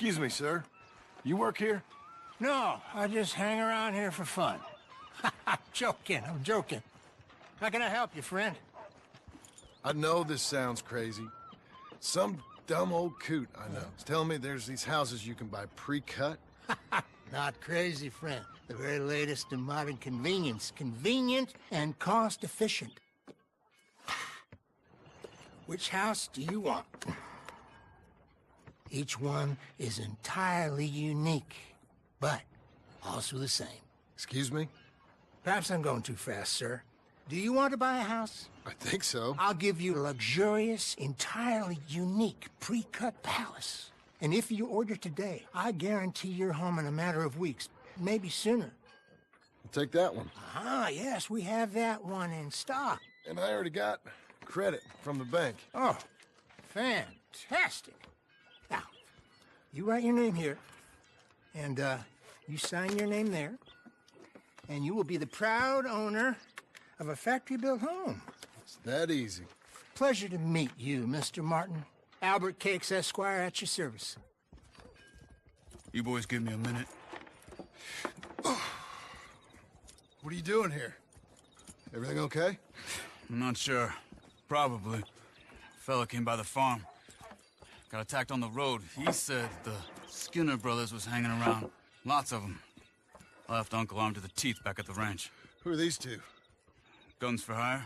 Excuse me, sir. You work here? No, I just hang around here for fun. I'm joking. How can I help you, friend? I know this sounds crazy. Some dumb old coot I know is telling me there's these houses you can buy pre-cut. Not crazy, friend. The very latest in modern convenience. Convenient and cost-efficient. Which house do you want? Each one is entirely unique, but also the same. Excuse me? Perhaps I'm going too fast, sir. Do you want to buy a house? I think so. I'll give you a luxurious, entirely unique pre-cut palace. And if you order today, I guarantee you're home in a matter of weeks, maybe sooner. I'll take that one. Ah, yes, we have that one in stock. And I already got credit from the bank. Oh, fantastic. Now, you write your name here, and you sign your name there, and you will be the proud owner of a factory-built home. It's that easy. Pleasure to meet you, Mr. Martin. Albert Cakes, Esquire, at your service. You boys give me a minute. What are you doing here? Everything okay? I'm not sure. Probably. Fella came by the farm. Got attacked on the road. He said the Skinner brothers was hanging around. Lots of them. I left Uncle armed to the teeth back at the ranch. Who are these two? Guns for hire?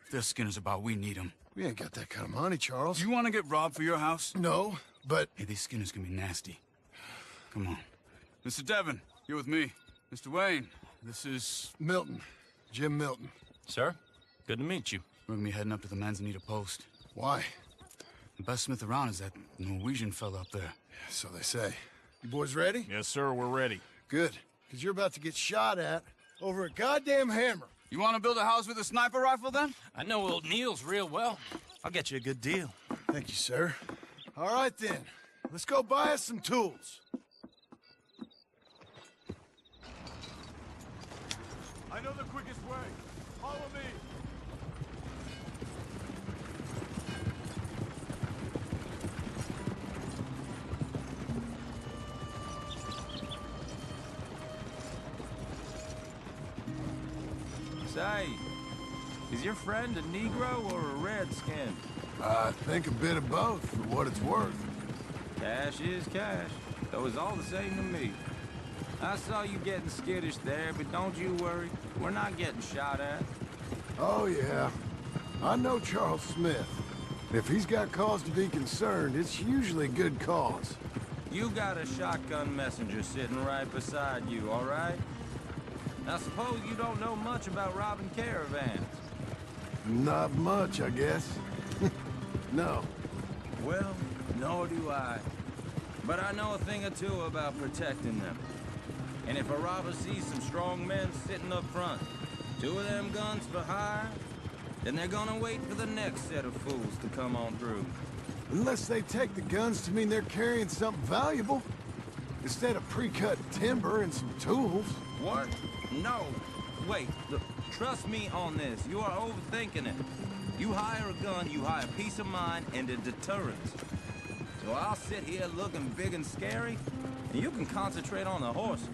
If they're Skinner's about, we need them. We ain't got that kind of money, Charles. You want to get robbed for your house? No, but... Hey, these Skinners can be nasty. Come on. Mr. Devon, you're with me. Mr. Wayne, this is... Milton. Jim Milton. Sir, good to meet you. We're gonna be heading up to the Manzanita post. Why? The best smith around is that Norwegian fella up there. So they say. You boys ready? Yes, sir, we're ready. Good, because you're about to get shot at over a goddamn hammer. You want to build a house with a sniper rifle, then? I know old Neil's real well. I'll get you a good deal. Thank you, sir. All right, then. Let's go buy us some tools. I know the quickest way. Follow me. Say, is your friend a Negro or a Redskin? I think a bit of both, for what it's worth. Cash is cash, though it's all the same to me. I saw you getting skittish there, but don't you worry. We're not getting shot at. Oh, yeah. I know Charles Smith. If he's got cause to be concerned, it's usually good cause. You got a shotgun messenger sitting right beside you, all right? Now suppose you don't know much about robbing caravans. Not much, I guess. No. Well, nor do I. But I know a thing or two about protecting them. And if a robber sees some strong men sitting up front, 2 of them guns for hire, then they're gonna wait for the next set of fools to come on through. Unless they take the guns to mean they're carrying something valuable. Instead of pre-cut timber and some tools. What? No. Wait, look, trust me on this. You are overthinking it. You hire a gun, you hire peace of mind and a deterrence. So I'll sit here looking big and scary, and you can concentrate on the horses.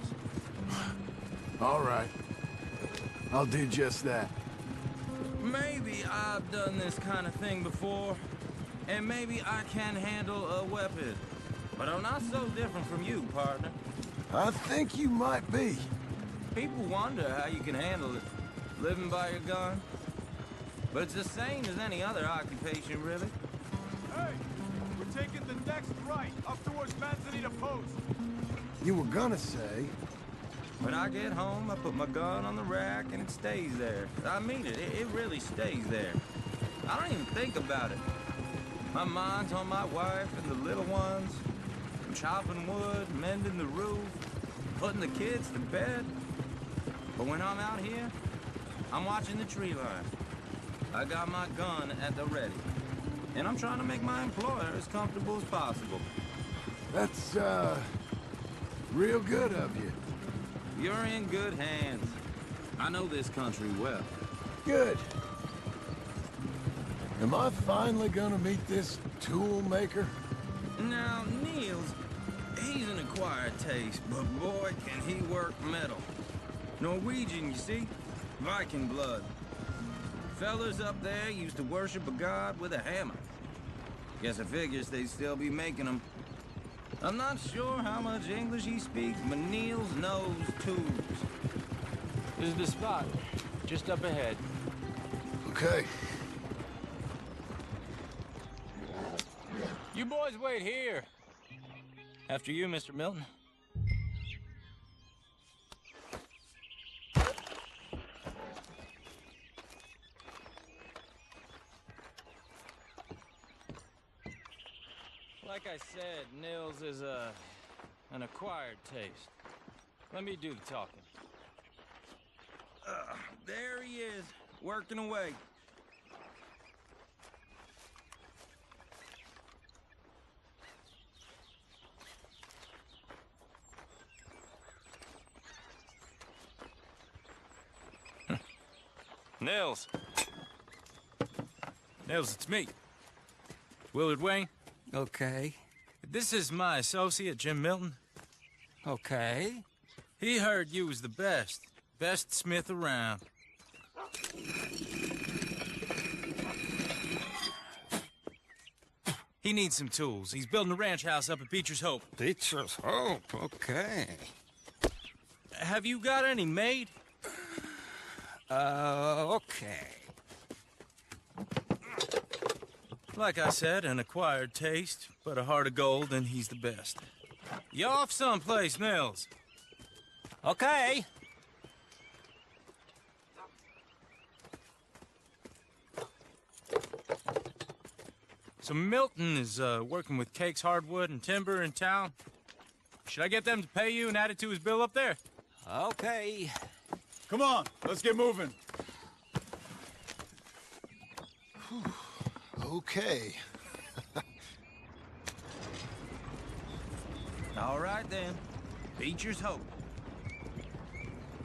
All right. I'll do just that. Maybe I've done this kind of thing before, and maybe I can handle a weapon. But I'm not so different from you, partner. I think you might be. People wonder how you can handle it, living by your gun. But it's the same as any other occupation, really. Hey, we're taking the next right, up towards Manzanita Post. You were gonna say... When I get home, I put my gun on the rack and it stays there. I mean it, it really stays there. I don't even think about it. My mind's on my wife and the little ones. I'm chopping wood, mending the roof, putting the kids to bed. But when I'm out here, I'm watching the tree line. I got my gun at the ready. And I'm trying to make my employer as comfortable as possible. That's, real good of you. You're in good hands. I know this country well. Good. Am I finally gonna meet this tool maker? Now, Niels, he's an acquired taste, but boy, can he work metal. Norwegian, you see? Viking blood. Fellas up there used to worship a god with a hammer. Guess I figures they'd still be making them. I'm not sure how much English he speaks, but Niels knows tools. This is the spot, just up ahead. Okay. You boys wait here. After you, Mr. Milton. Like I said, Nils is an acquired taste. Let me do the talking. There he is, working away. Nils. Nils, it's me. Willard Wayne. Okay. This is my associate, Jim Milton. Okay. He heard you was the best. Best smith around. He needs some tools. He's building a ranch house up at Beecher's Hope. Beecher's Hope, okay. Have you got any made? Okay. Like I said, an acquired taste, but a heart of gold, and he's the best. You off someplace, Nils? Okay. So Milton is working with Cake's Hardwood and Timber in town. Should I get them to pay you and add it to his bill up there? Okay. Come on, let's get moving. Okay. All right then, Beecher's Hope.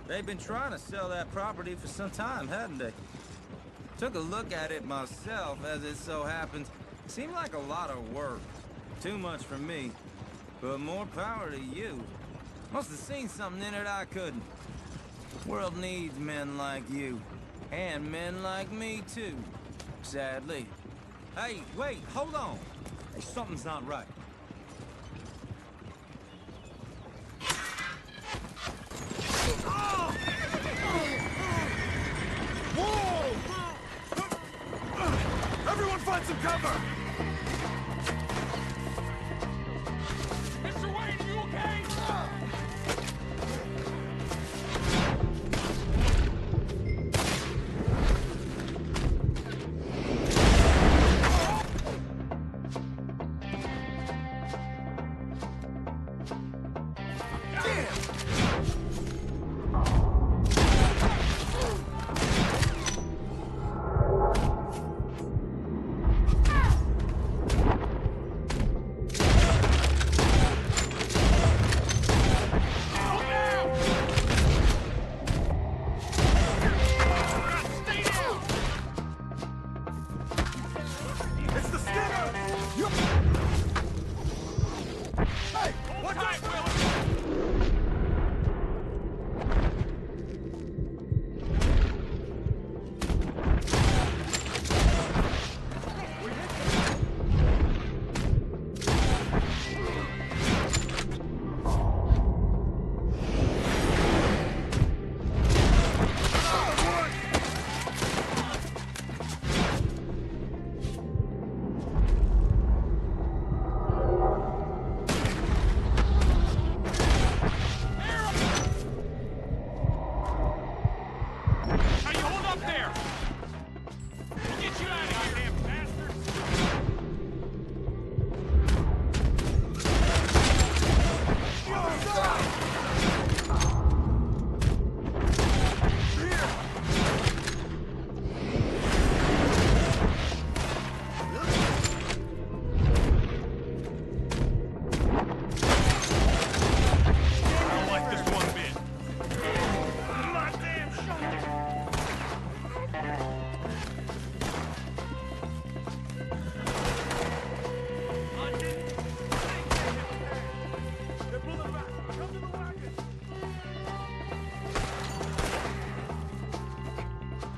They've been trying to sell that property for some time, hadn't they? Took a look at it myself, as it so happens. Seemed like a lot of work. Too much for me. But more power to you. Must have seen something in it I couldn't. World needs men like you. And men like me, too. Sadly. Hey, wait, hold on. Hey, something's not right. Everyone find some cover! Mr. Wayne, are you okay? It's the Skinner! You... Hey, what's up,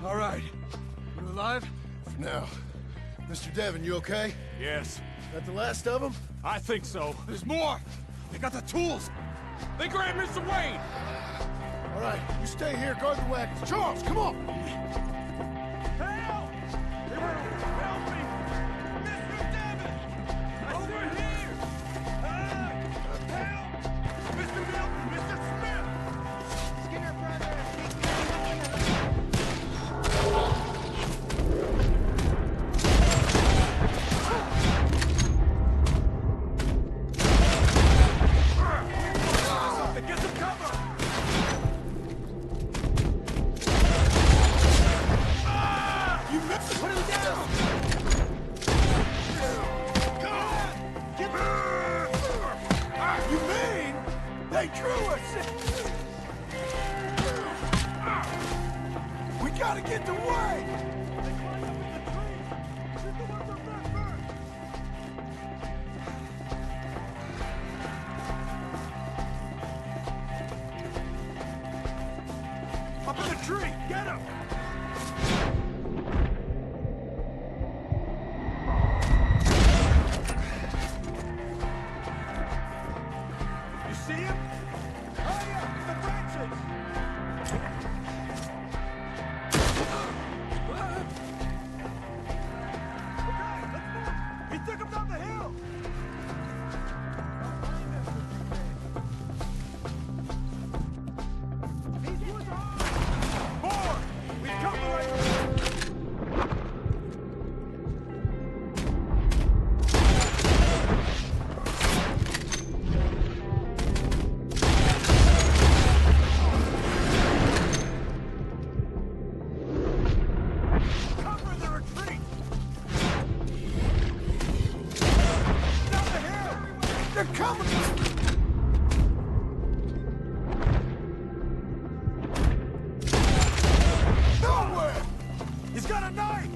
All right. You alive? Now, Mr. Devon, you okay? Yes, That the last of them? I think so. There's more! They got the tools! They grabbed Mr. Wayne! All right, you stay here, guard the wagons. Charles, come on! Help! Help me! Mr. Devon! Over here! Help! Mr. Milton! Mr. Smith! Skinner Brothers, Get some cover! You missed it! Put him down! You mean they drew us? We gotta get the way! Up in the tree! Get him! You see him? Hurry up! The branches! Okay, let's move! He took him down the hill! More! We've come the right way! Cover the retreat! Down the hill! They're coming! Nowhere! He's got a knife!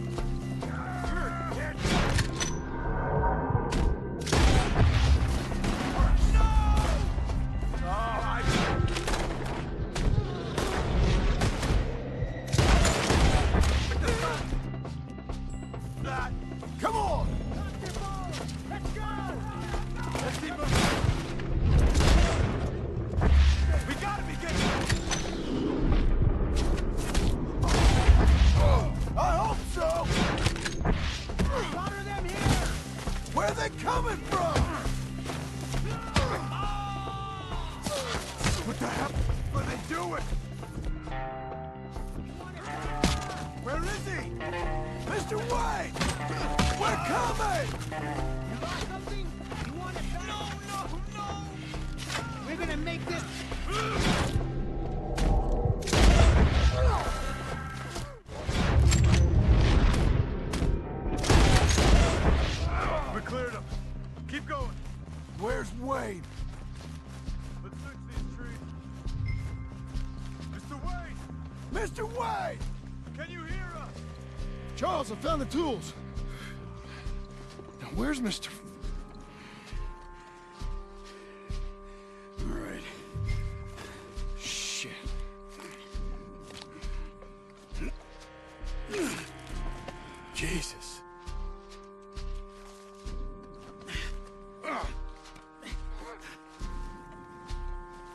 Come on! Let's go! Let's keep moving. We gotta be getting... I hope so! slaughter them here! Where are they coming from? What the hell are they doing? Where is he? Mr. Wayne! We're coming! You lost something? You want it back? No! We're gonna make this... We cleared him. Keep going. Where's Wayne? Let's fix these trees. Mr. Wayne! Mr. Wayne! Can you hear us? Charles, I found the tools. Now, where's Mr. All right. Shit. Jesus.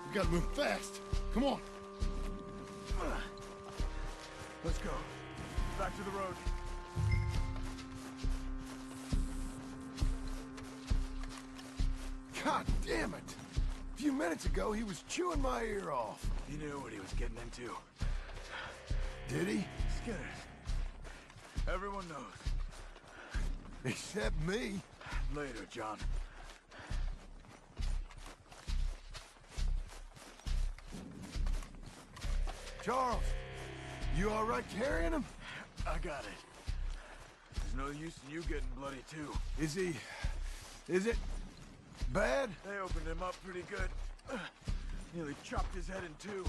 We gotta move fast. Come on. Let's go. Back to the road. God damn it! A few minutes ago, he was chewing my ear off. He knew what he was getting into. Did he? Skinner. Everyone knows. Except me. Later, John. Charles, you all right carrying him? I got it. There's no use in you getting bloody, too. Is it bad? They opened him up pretty good. Nearly chopped his head in two.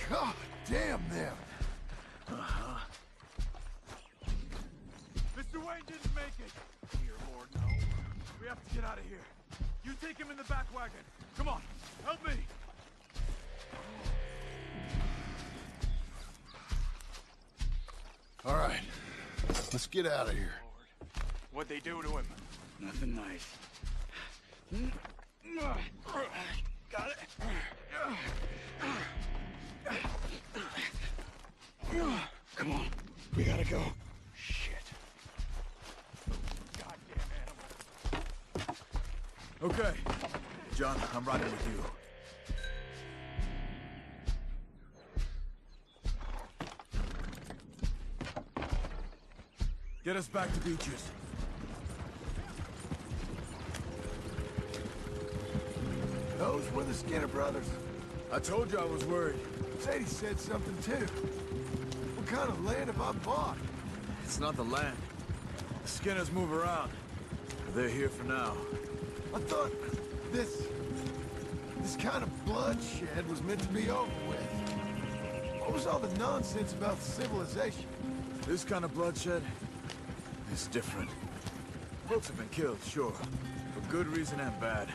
God damn them. Mr. Wayne didn't make it. Dear Lord, no. We have to get out of here. You take him in the back wagon. Come on, help me. All right, let's get out of here. What'd they do to him? Nothing nice. Got it. Come on, we gotta go. Shit. Goddamn animal. Okay. John, I'm riding with you. Get us back to Beaches. Those were the Skinner brothers. I told you I was worried. Sadie said something too. What kind of land have I bought? It's not the land. The Skinners move around. They're here for now. I thought this kind of bloodshed was meant to be over with. What was all the nonsense about civilization? This kind of bloodshed is different. Folks have been killed, sure. For good reason and bad.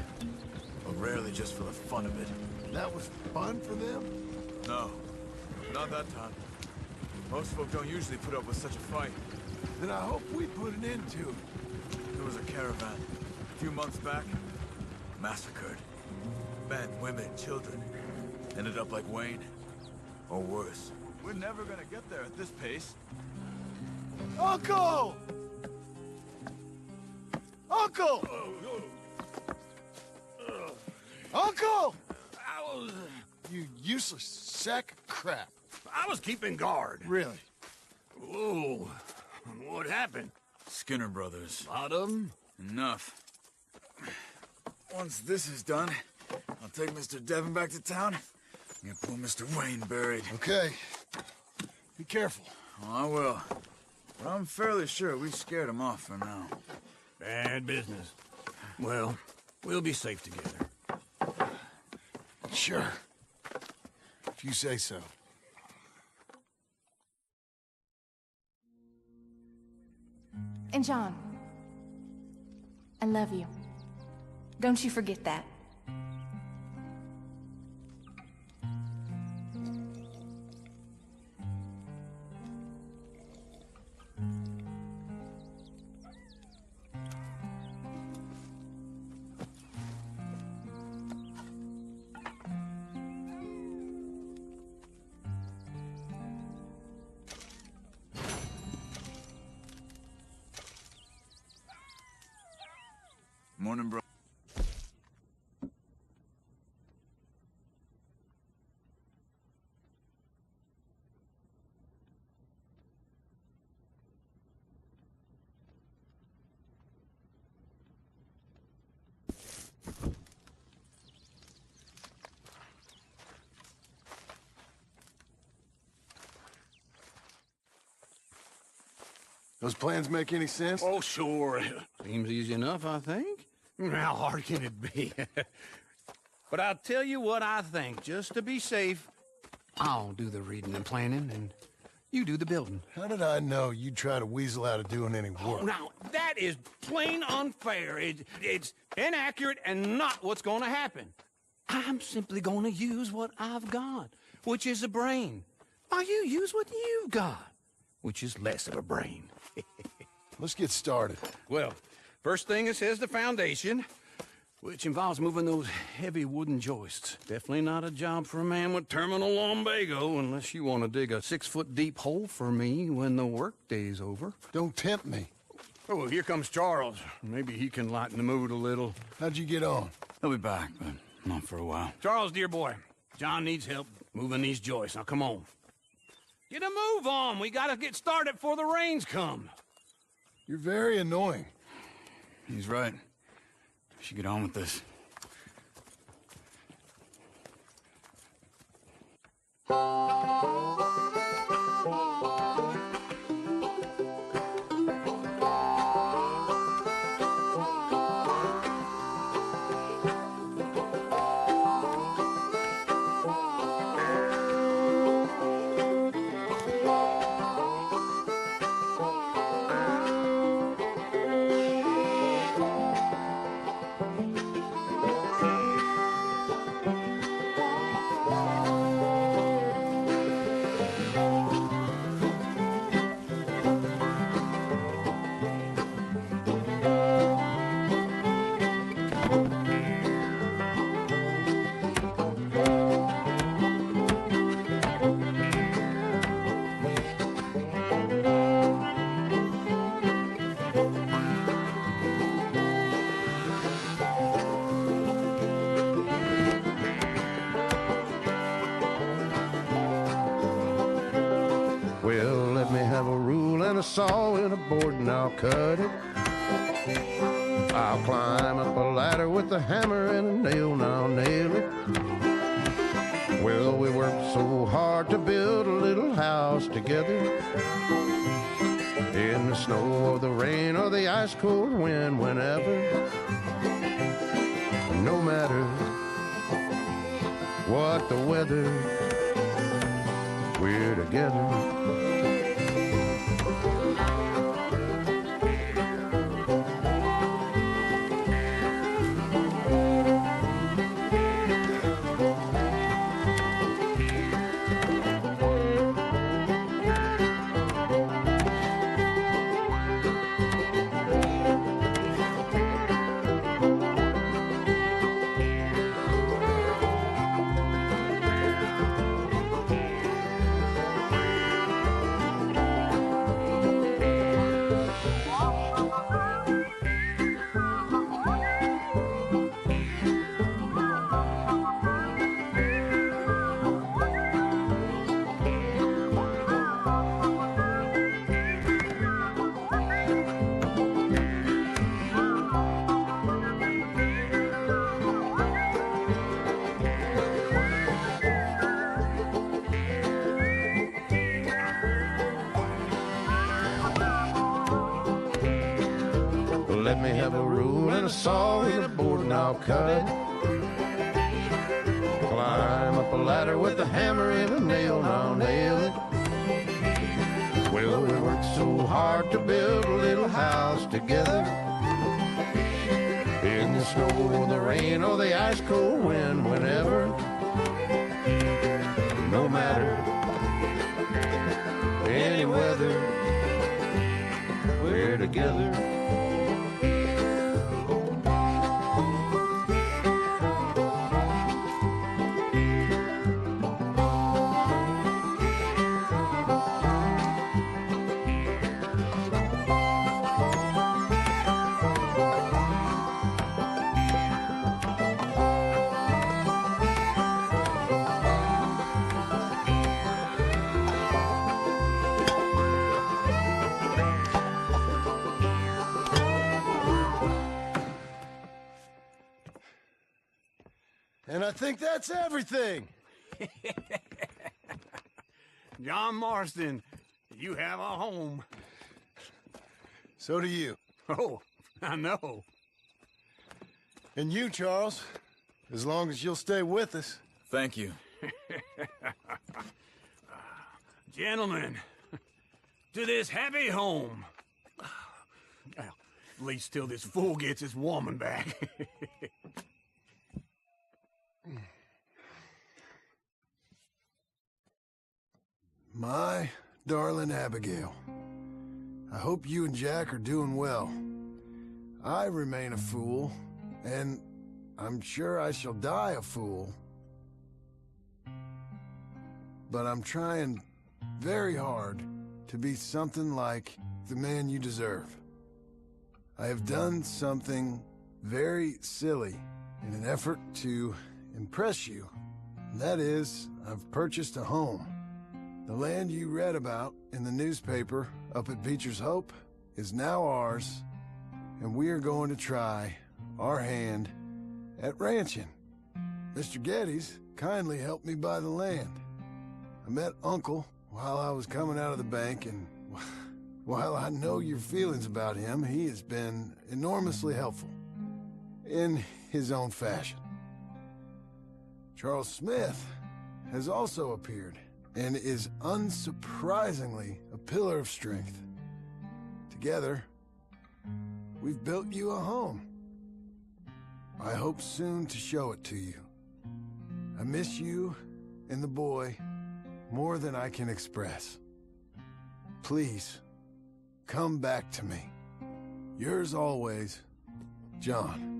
But rarely just for the fun of it. That was fun for them? No. Not that time. Most folk don't usually put up with such a fight. Then I hope we put an end to it. There was a caravan. A few months back. Massacred. Men, women, children. Ended up like Wayne. Or worse. We're never gonna get there at this pace. Uncle! Uncle! Uncle! You useless sack of crap. I was keeping guard. Really? Whoa. What happened? Skinner brothers. Lot of them? Enough. Once this is done, I'll take Mr. Devon back to town and get poor Mr. Wayne buried. Okay. Be careful. Oh, I will. But I'm fairly sure we scared him off for now. Bad business. Well, we'll be safe together. Sure. If you say so. And John, I love you. Don't you forget that. Morning, bro. Those plans make any sense? Oh, sure. Seems easy enough, I think. How hard can it be? But I'll tell you what I think. Just to be safe, I'll do the reading and planning, and you do the building. How did I know you'd try to weasel out of doing any work? Now, that is plain unfair. It's inaccurate and not what's going to happen. I'm simply going to use what I've got, which is a brain. While you use what you've got, which is less of a brain. Let's get started. Well, first thing it says the foundation, which involves moving those heavy wooden joists. Definitely not a job for a man with terminal lumbago, unless you want to dig a 6-foot deep hole for me when the workday's over. Don't tempt me. Oh, here comes Charles. Maybe he can lighten the mood a little. How'd you get on? He'll be back, but not for a while. Charles, dear boy, John needs help moving these joists. Now, come on. Get a move on. We gotta get started before the rains come. You're very annoying. He's right. We should get on with this. have a rule and a saw and a board and I'll cut it. I'll climb up a ladder with a hammer and a nail and I'll nail it. Well, we worked so hard to build a little house together. In the snow or the rain or the ice cold wind, whenever. No matter what the weather, we're together. Let me have a rule and a saw and a board and I'll cut it. Climb up a ladder with a hammer and a nail and I'll nail it. Well, we worked so hard to build a little house together. In the snow or the rain or the ice cold wind, whenever. No matter any weather, we're together. And I think that's everything. John Marston, you have a home. So do you. Oh, I know. And you, Charles, as long as you'll stay with us. Thank you. Gentlemen, to this happy home. Well, at least till this fool gets his woman back. My darling Abigail, I hope you and Jack are doing well. I remain a fool, and I'm sure I shall die a fool. But I'm trying very hard to be something like the man you deserve. I have done something very silly in an effort to impress you. And that is, I've purchased a home. The land you read about in the newspaper up at Beecher's Hope is now ours, and we are going to try our hand at ranching. Mr. Geddes kindly helped me buy the land. I met Uncle while I was coming out of the bank, and while I know your feelings about him, he has been enormously helpful in his own fashion. Charles Smith has also appeared and is unsurprisingly a pillar of strength. Together, we've built you a home. I hope soon to show it to you. I miss you and the boy more than I can express. Please, come back to me. Yours always, John.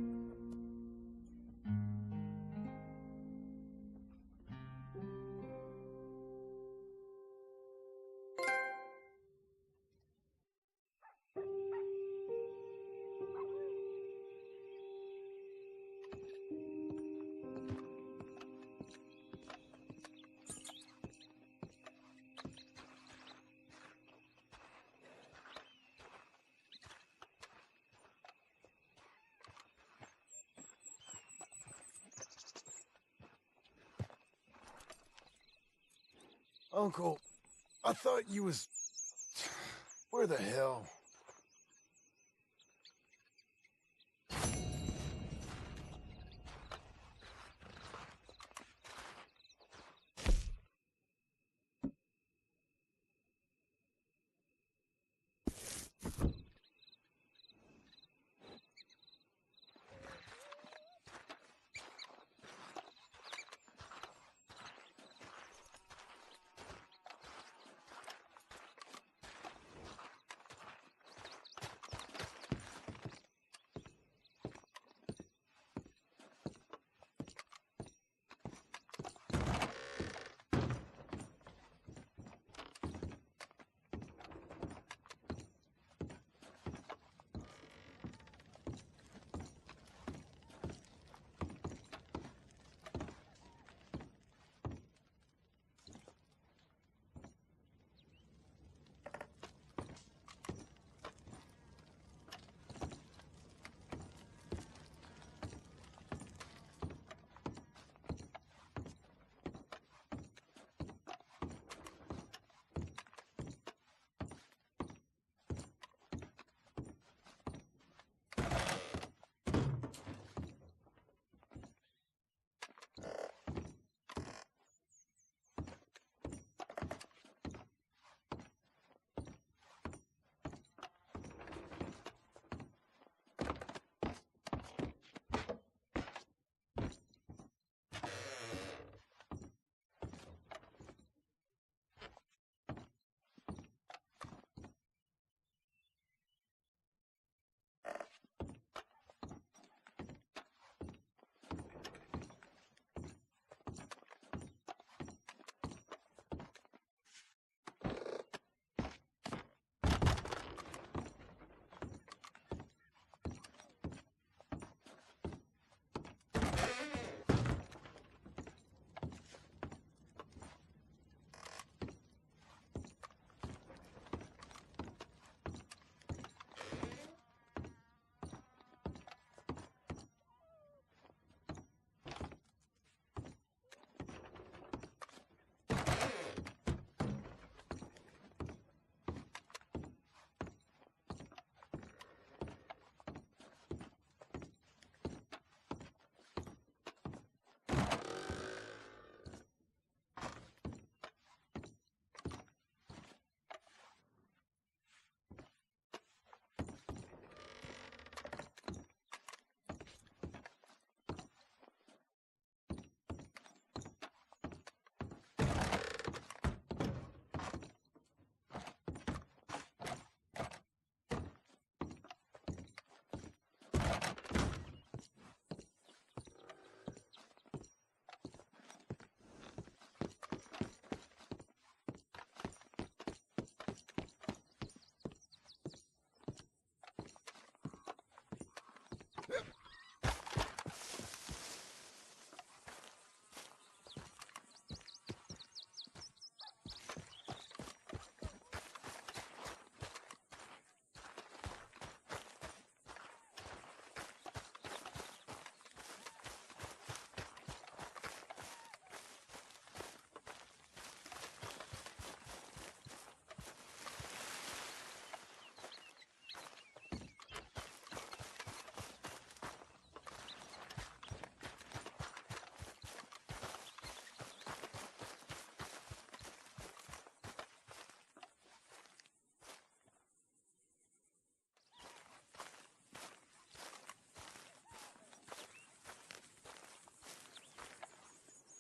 Uncle, I thought you was... Where the hell?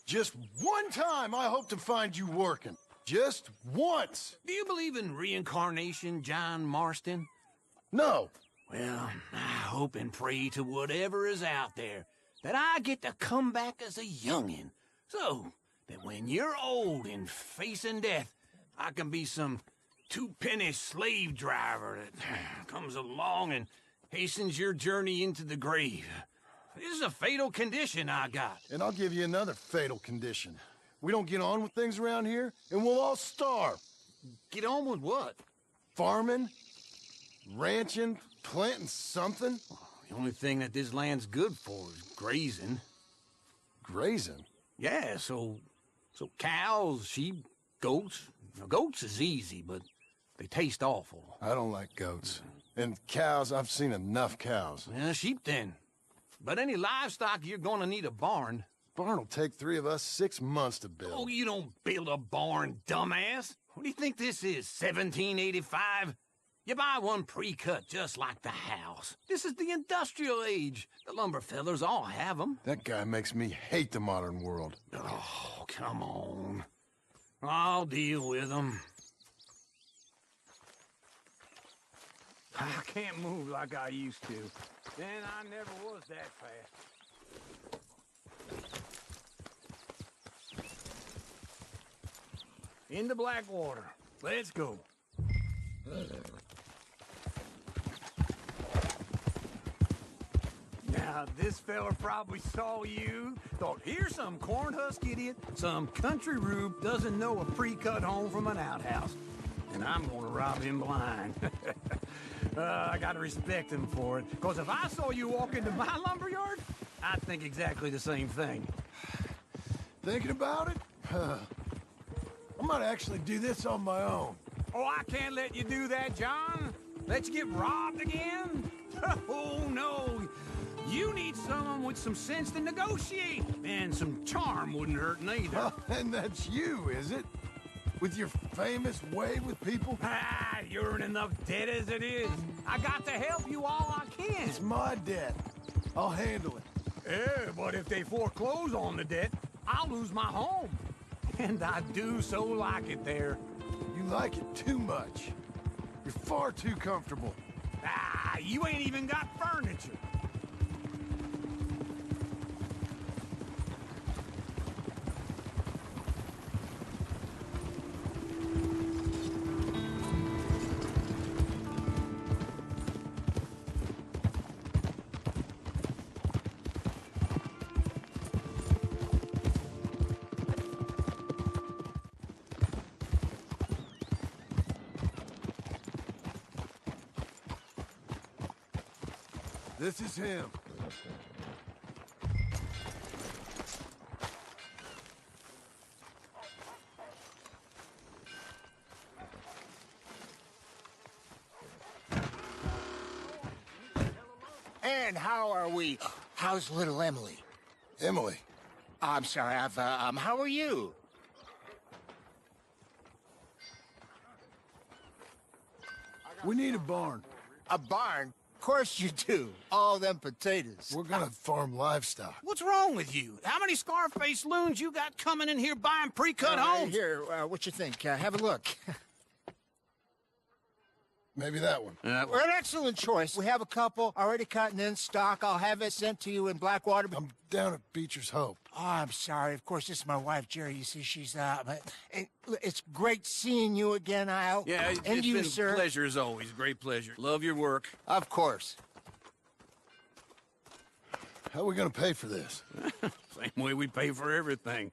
Just one time I hope to find you working. Just once. Do you believe in reincarnation, John Marston? No. Well, I hope and pray to whatever is out there that I get to come back as a youngin', so that when you're old and facing death, I can be some two-penny slave driver that comes along and hastens your journey into the grave. This is a fatal condition I got. And I'll give you another fatal condition. We don't get on with things around here, and we'll all starve. Get on with what? Farming, ranching, planting something. The only thing that this land's good for is grazing. Grazing? Yeah, so cows, sheep, Goats? Now, goats is easy, but they taste awful. I don't like goats. And cows, I've seen enough cows. Yeah, sheep then. But any livestock, you're gonna need a barn. Barn will take 3 of us 6 months to build. Oh, you don't build a barn, dumbass. What do you think this is, 1785? You buy one pre-cut just like the house. This is the industrial age. The lumber fellers all have them. That guy makes me hate the modern world. Oh, come on. I'll deal with them. I can't move like I used to. Then I never was that fast. Into Blackwater. Let's go. Now, this fella probably saw you, thought, here's some cornhusk idiot, some country rube doesn't know a pre-cut home from an outhouse. And I'm gonna rob him blind. I gotta respect him for it, because if I saw you walk into my lumberyard, I'd think exactly the same thing. Thinking about it? I might actually do this on my own. Oh, I can't let you do that, John. Let you get robbed again? Oh, no. You need someone with some sense to negotiate. And some charm wouldn't hurt neither. And that's you, is it? With your famous way with people? Ah, you're in enough debt as it is. I got to help you all I can. It's my debt. I'll handle it. Yeah, but if they foreclose on the debt, I'll lose my home. And I do so like it there. You like it too much. You're far too comfortable. Ah, you ain't even got furniture. This is him. And how are we? How's little Emily? Emily. I'm sorry, how are you? We need a barn. A barn? Of course you do. All them potatoes. We're gonna farm livestock. What's wrong with you? How many Scarface loons you got coming in here buying pre-cut homes? Here, what you think? Have a look. Maybe that one. We're an excellent choice. We have a couple already cut and in stock. I'll have it sent to you in Blackwater. I'm down at Beecher's Hope. Oh, I'm sorry. Of course, this is my wife, Jerry. You see, she's but it's great seeing you again, Al. Yeah, and it's you, been sir. a pleasure as always. Great pleasure. Love your work. Of course. How are we gonna pay for this? Same way we pay for everything.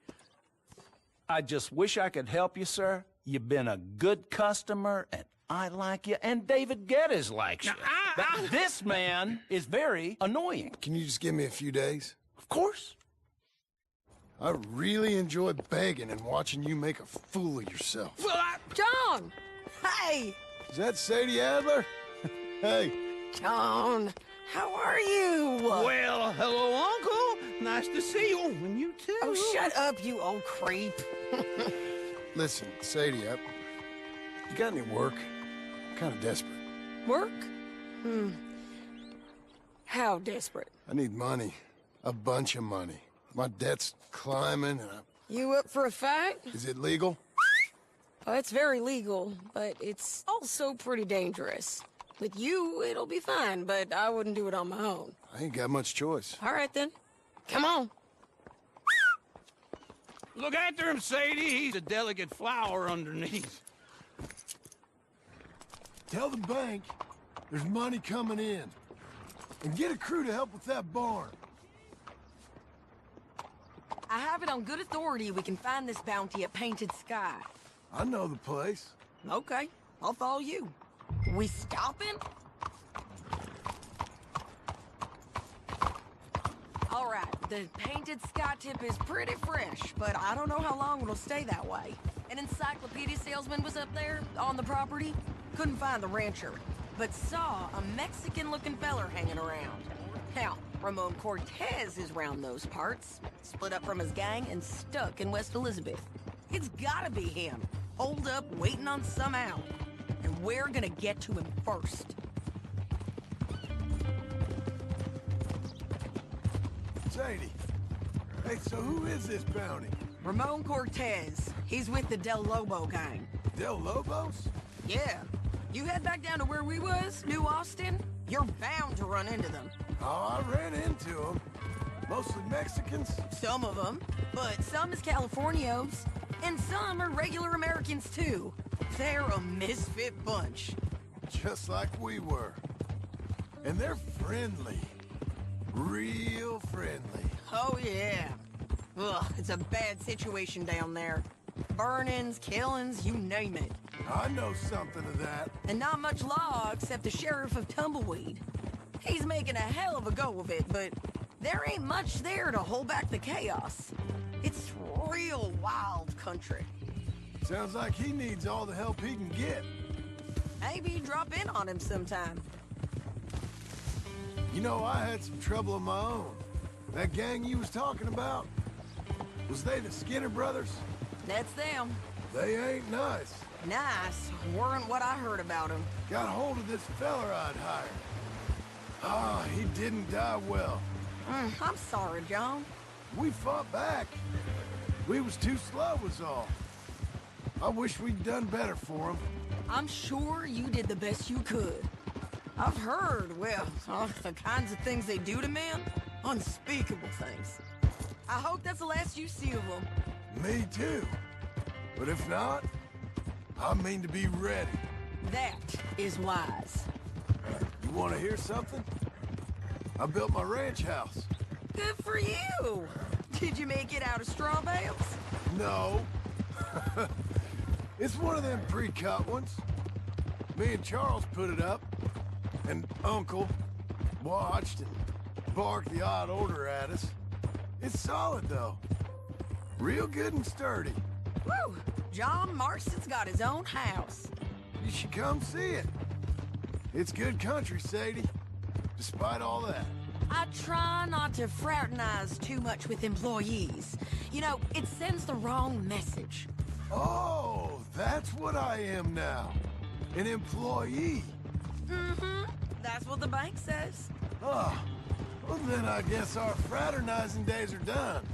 I just wish I could help you, sir. You've been a good customer, and I like you, and David Geddes likes you. But this man is very annoying. Can you just give me a few days? Of course. I really enjoy begging and watching you make a fool of yourself. Well, John! Hey! Is that Sadie Adler? Hey. John, how are you? Well, hello, Uncle. Nice to see you. And you too. Oh, shut up, you old creep. Listen, Sadie, you got any work? I'm kind of desperate. Work? How desperate? I need money. A bunch of money. My debt's climbing and You up for a fight? Is it legal? Oh, it's very legal, but it's also pretty dangerous. With you, it'll be fine, but I wouldn't do it on my own. I ain't got much choice. All right, then. Come on. Look after him, Sadie. He's a delicate flower underneath. Tell the bank there's money coming in. And get a crew to help with that barn. I have it on good authority we can find this bounty at Painted Sky. I know the place. Okay, I'll follow you. We stopping? All right, the Painted Sky tip is pretty fresh, but I don't know how long it'll stay that way. An encyclopedia salesman was up there on the property. Couldn't find the rancher, but saw a Mexican-looking feller hanging around. Now, Ramon Cortez is round those parts, split up from his gang and stuck in West Elizabeth. It's gotta be him, holed up waiting on some out. And we're gonna get to him first. Sadie. Hey, so who is this bounty? Ramon Cortez. He's with the Del Lobo gang. Del Lobos? Yeah. You head back down to where we was, New Austin, you're bound to run into them. Oh, I ran into them. Mostly Mexicans? Some of them, but some is Californios. And some are regular Americans, too. They're a misfit bunch. Just like we were. And they're friendly. Real friendly. Oh, yeah. Ugh, it's a bad situation down there. Burnings, killings, you name it. I know something of that. And not much law except the sheriff of Tumbleweed. He's making a hell of a go of it, but there ain't much there to hold back the chaos. It's real wild country. Sounds like he needs all the help he can get. Maybe drop in on him sometime. You know, I had some trouble of my own. That gang you was talking about, was they the Skinner brothers? That's them. They ain't nice. Nice weren't what I heard about him. Got hold of this feller I'd hired. Ah, he didn't die well. I'm sorry, John. We fought back. We was too slow was all. I wish we'd done better for him. I'm sure you did the best you could. I've heard, well, the kinds of things they do to men. Unspeakable things. I hope that's the last you see of them. Me too. But if not, I mean to be ready. That is wise. You want to hear something? I built my ranch house. Good for you. Did you make it out of straw bales? No. It's one of them pre-cut ones. Me and Charles put it up, and Uncle watched and barked the odd order at us. It's solid, though. Real good and sturdy. Woo! John Marston's got his own house. You should come see it. It's good country, Sadie. Despite all that. I try not to fraternize too much with employees. You know, it sends the wrong message. Oh, that's what I am now. An employee. Mm-hmm. That's what the bank says. Oh, well then I guess our fraternizing days are done.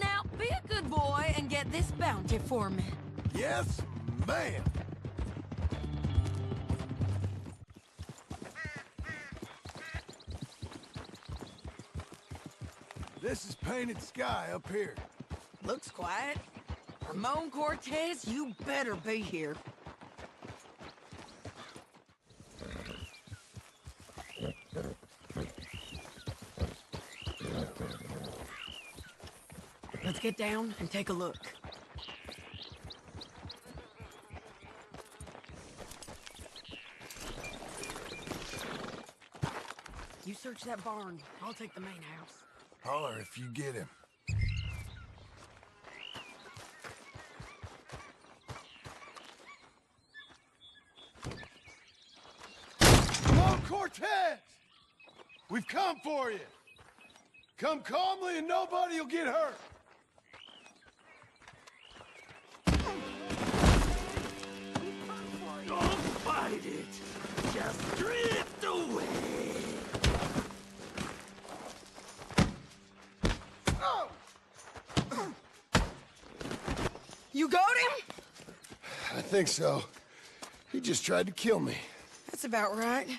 Now, be a good boy and get this bounty for me. Yes, ma'am. This is painted sky up here. Looks quiet. Ramon Cortez, you better be here. Let's get down and take a look. You search that barn. I'll take the main house. Holler if you get him. Hello, Cortez! We've come for you. Come calmly and nobody will get hurt. Don't fight it. Just drift away. You got him? I think so. He just tried to kill me. That's about right.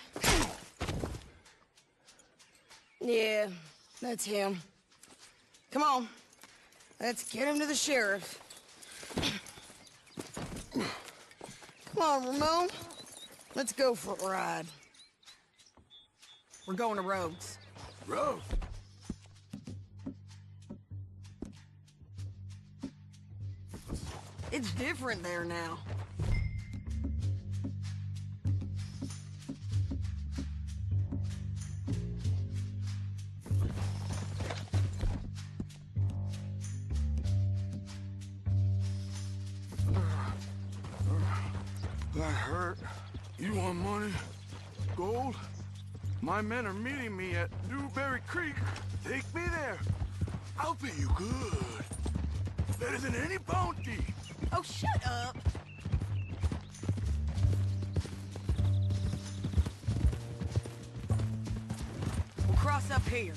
Yeah, that's him. Come on. Let's get him to the sheriff. Come on, Ramon. Let's go for a ride. We're going to Rhodes. Rhodes? It's different there now. That hurt. You want money? Gold? My men are meeting me at Newberry Creek. Take me there. I'll pay you good. Better than any bounty. Oh, shut up. We'll cross up here.